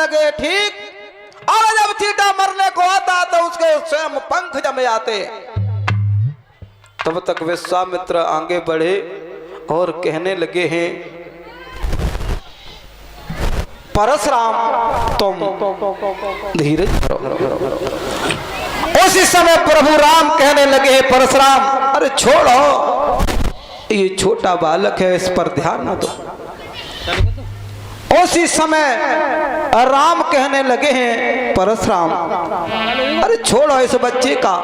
लगे ठीक, और जब चीटा मरने को आता तो उसके स्वयं पंख जम जाते। तब तक विश्वामित्र आगे बढ़े और कहने लगे हैं, परशुराम तुम धीरज करो। उसी समय प्रभु राम कहने लगे, परशुराम अरे छोड़ो, ये छोटा बालक है, इस पर ध्यान न दो। उसी समय राम कहने लगे हैं, परशुराम अरे छोड़ो इस बच्चे का।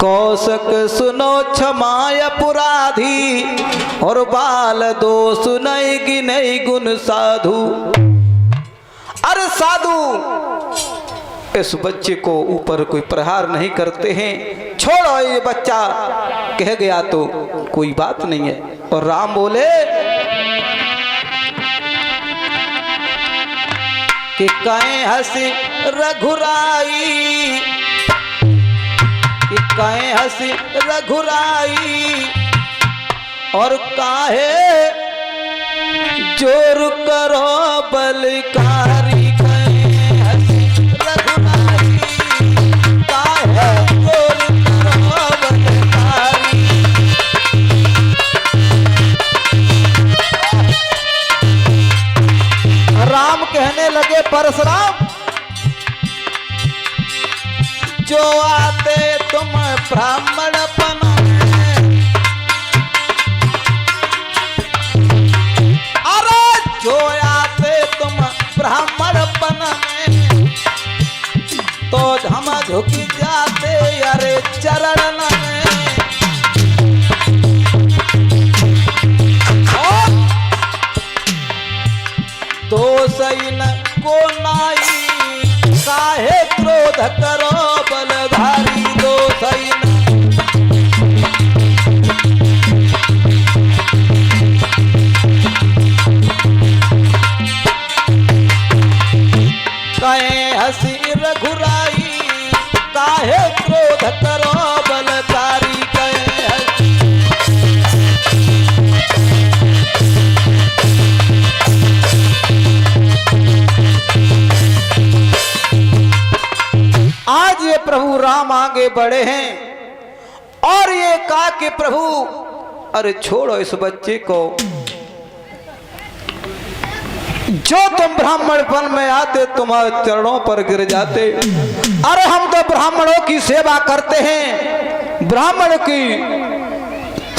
कौशक सुनो क्षमाय अपराधी, और बाल दोष नहीं गिनई गुण साधु। अरे साधु इस बच्चे को ऊपर कोई प्रहार नहीं करते हैं, छोड़ो ये बच्चा कह गया तो कोई बात नहीं है। और राम बोले कि कहें हंसी रघुराई, कि कहें हंसी रघुराई, और काहे जोर करो बलकारी। राम कहने लगे, परशुराम जो आते तुम ब्राह्मणपन में, अरे जो आते तुम ब्राह्मणपन में, तो हम झुक जाते अरे चरण में। दोष न को नाई, काहे क्रोध करो बलधारी। दोष न कहे हंसी रघुराई, काहे क्रोध करो बलधारी। कहे आज ये प्रभु राम आगे बढ़े हैं और ये कहा कि प्रभु अरे छोड़ो इस बच्चे को, जो तुम ब्राह्मणपन में आते तुम्हारे चरणों पर गिर जाते। अरे हम तो ब्राह्मणों की सेवा करते हैं, ब्राह्मण की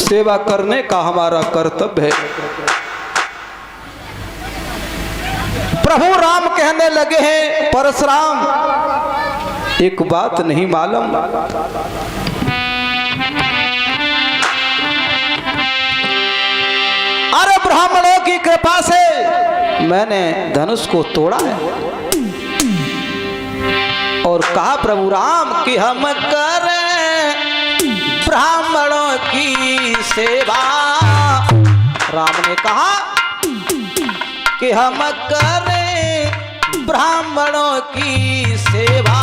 सेवा करने का हमारा कर्तव्य है। प्रभु राम कहने लगे हैं, परशुराम एक बात नहीं मालूम, अरे ब्राह्मणों की कृपा से मैंने धनुष को तोड़ा है। और कहा प्रभु राम कि हम करें ब्राह्मणों की सेवा। राम ने कहा कि हम करें ब्राह्मणों की सेवा,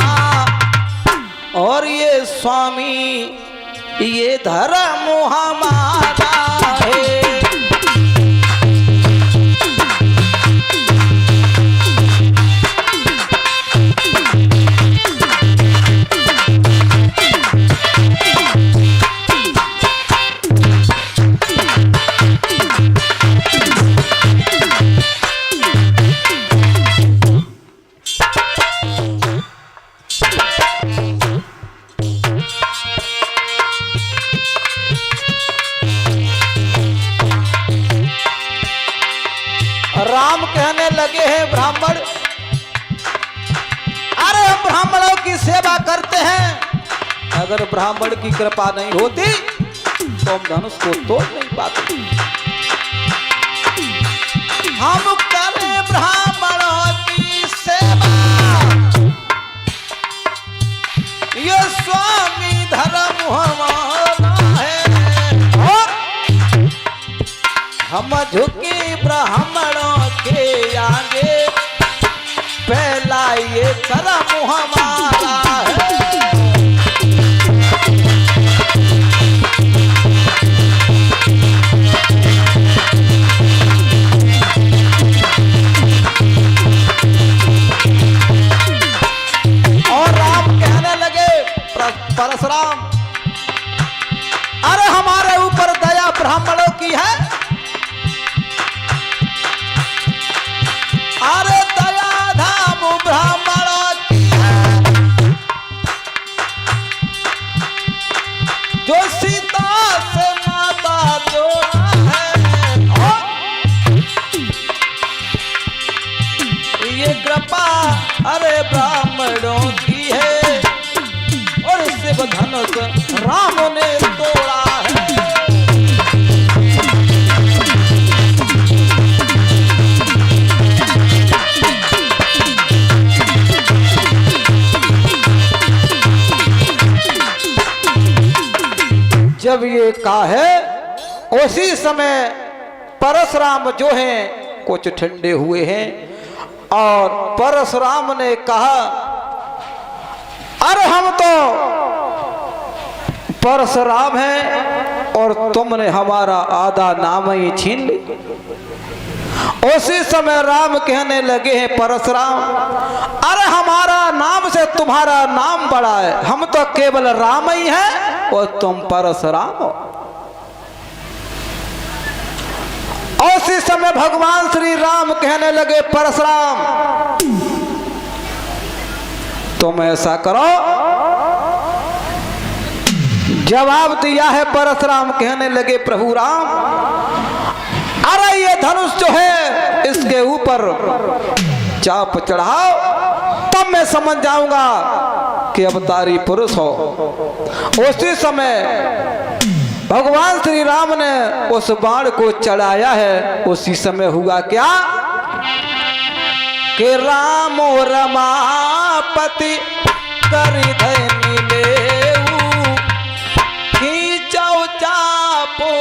और ये स्वामी ये धर्म हमारा है। राम कहने लगे हैं, ब्राह्मण अरे हम ब्राह्मणों की सेवा करते हैं, अगर ब्राह्मण की कृपा नहीं होती तो हम धनुष को तोड़ नहीं पाते। हम करें ब्राह्मणों की सेवा, ये स्वामी धर्म हमारा है। और हम झुके ब्राह्मणों के आगे, पहला ये कर्म हमारा है। अरे ब्राह्मणों की है और शिव धनुष राम ने तोड़ा है। जब ये कहा है उसी समय परशुराम जो हैं कुछ ठंडे हुए हैं और परशुराम ने कहा अरे हम तो परशुराम हैं और तुमने हमारा आधा नाम ही छीन लिया। उसी समय राम कहने लगे हैं परशुराम अरे हमारा नाम से तुम्हारा नाम बड़ा है, हम तो केवल राम ही हैं और तुम परशुराम हो। उसी समय भगवान श्री राम कहने लगे परशुराम तुम ऐसा करो। जवाब दिया है परशुराम कहने लगे प्रभु राम अरे ये धनुष जो है इसके ऊपर चाप चढ़ाओ तब मैं समझ जाऊंगा कि अवतारी पुरुष हो। उसी समय भगवान श्री राम ने उस बाण को चढ़ाया है। उसी समय हुआ क्या कि रामो रमापति करि धनि लेऊ खींचौ चापो